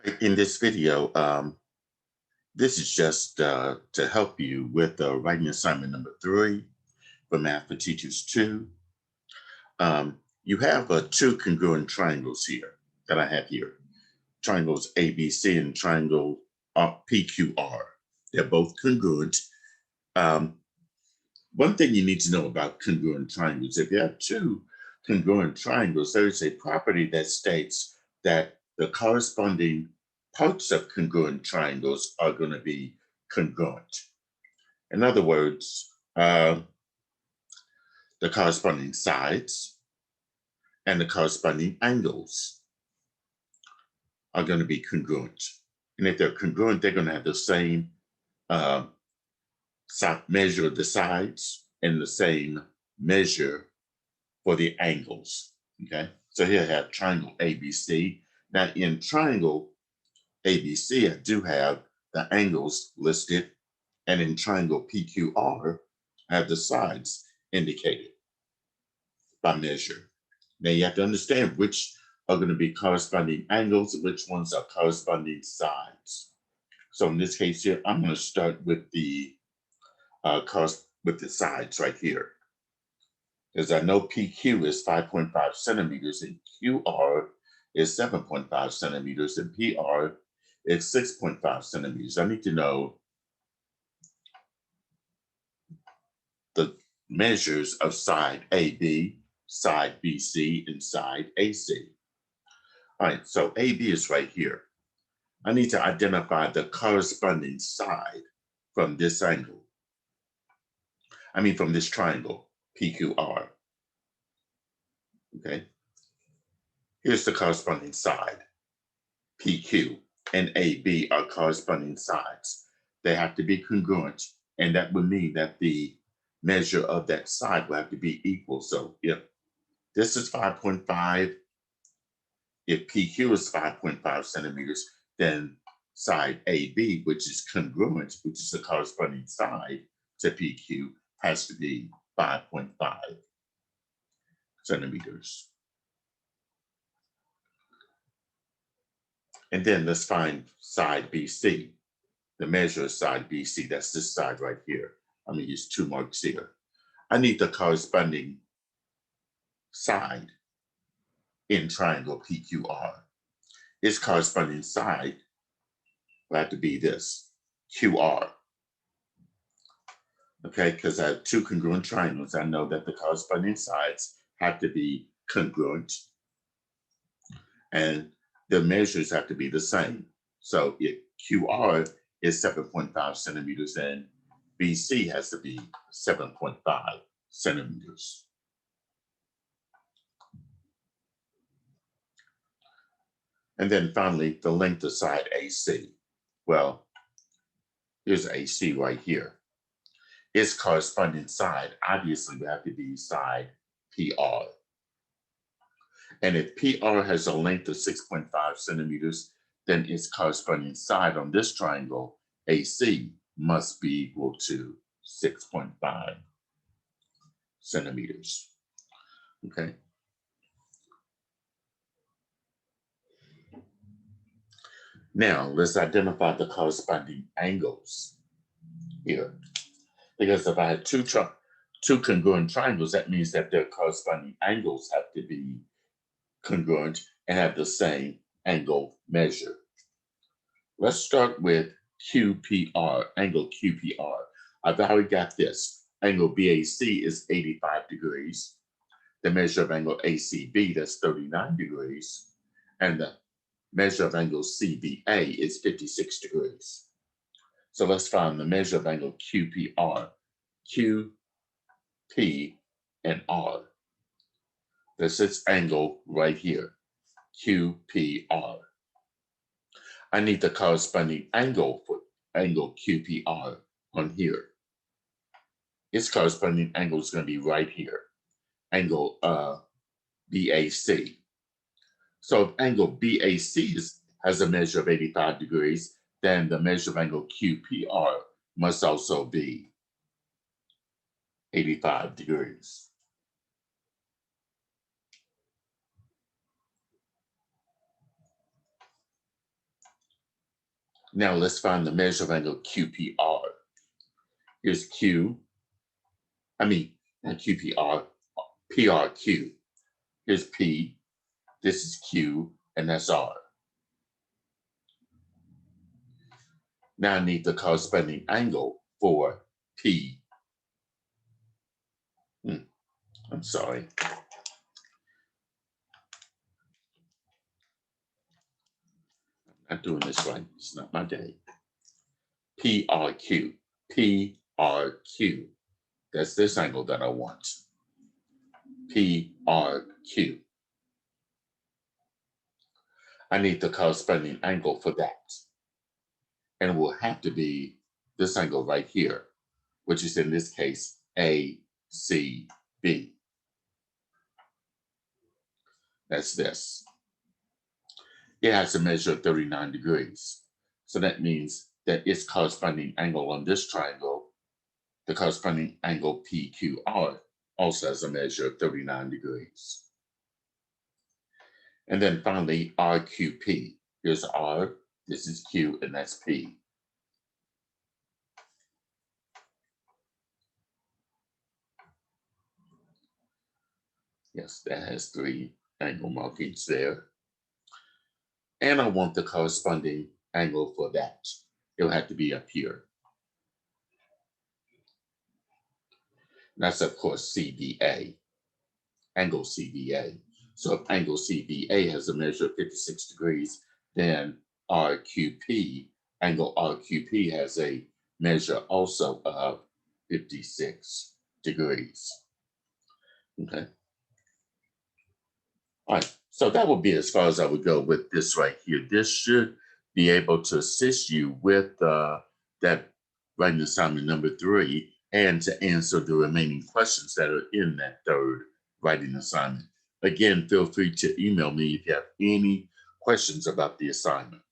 Right, in this video, this is just to help you with writing assignment number 3 for Math for Teachers 2. You have two congruent triangles here that I have here. Triangles ABC and triangle PQR. They're both congruent. Um, One thing you need to know about congruent triangles, if you have two congruent triangles, there is a property that states that the corresponding parts of congruent triangles are going to be congruent. In other words, the corresponding sides and the corresponding angles are going to be congruent. And if they're congruent, they're going to have the same uh, measure of the sides and the same measure for the angles. Okay, so here I have triangle ABC. Now in triangle ABC, I do have the angles listed, and in triangle PQR, I have the sides indicated by measure. Now you have to understand which are going to be corresponding angles, which ones are corresponding sides. So in this case here, I'm going to start with the sides right here. Because I know PQ is 5.5 centimeters and QR is 7.5 centimeters and PR is 6.5 centimeters. I need to know the measures of side AB, side BC, and side AC. All right, so AB is right here. I need to identify the corresponding side from this angle. From this triangle, PQR. Okay, here's the corresponding side. PQ and AB are corresponding sides. They have to be congruent, and that would mean that the measure of that side will have to be equal. So if this is 5.5, if PQ is 5.5 centimeters, then side AB, which is congruent, which is the corresponding side to PQ, has to be 5.5 centimeters. And then let's find side BC. The measure of side BC, that's this side right here. I'm going to use 2 marks here. I need the corresponding side in triangle PQR. Its corresponding side will have to be this, QR. Okay, because I have 2 congruent triangles, I know that the corresponding sides have to be congruent and the measures have to be the same. So if QR is 7.5 centimeters, then BC has to be 7.5 centimeters. And then finally, the length of side AC. Well, here's AC right here. Its corresponding side obviously would have to be side PR. And if PR has a length of 6.5 centimeters, then its corresponding side on this triangle, AC, must be equal to 6.5 centimeters. Okay. Now let's identify the corresponding angles here. Because if I had two congruent triangles, that means that their corresponding angles have to be congruent and have the same angle measure. Let's start with QPR, angle QPR. I've already got this. Angle BAC is 85 degrees. The measure of angle ACB, that's 39 degrees. And the measure of angle CBA is 56 degrees. So let's find the measure of angle QPR. Q, P, and R. There's this angle right here, QPR. I need the corresponding angle for angle QPR on here. Its corresponding angle is going to be right here, angle BAC. So if angle BAC has a measure of 85 degrees, then the measure of angle QPR must also be 85 degrees. Now let's find the measure of angle QPR. Here's Q, not QPR, PRQ. Here's P, this is Q, and that's R. Now I need the corresponding angle for P. I'm sorry. I'm not doing this right. It's not my day. PRQ. PRQ. That's this angle that I want. PRQ. I need the corresponding angle for that. And it will have to be this angle right here, which is in this case ACB. That's this. It has a measure of 39 degrees. So that means that its corresponding angle on this triangle, the corresponding angle PQR, also has a measure of 39 degrees. And then finally, RQP. Here's R, this is Q, and that's P. Yes, that has 3 angle markings there. And I want the corresponding angle for that. It'll have to be up here. That's, of course, CBA, angle CBA. So if angle CBA has a measure of 56 degrees, then RQP, angle RQP has a measure also of 56 degrees. Okay. All right, so that would be as far as I would go with this right here. This should be able to assist you with that writing assignment number 3 and to answer the remaining questions that are in that third writing assignment. Again, feel free to email me if you have any questions about the assignment.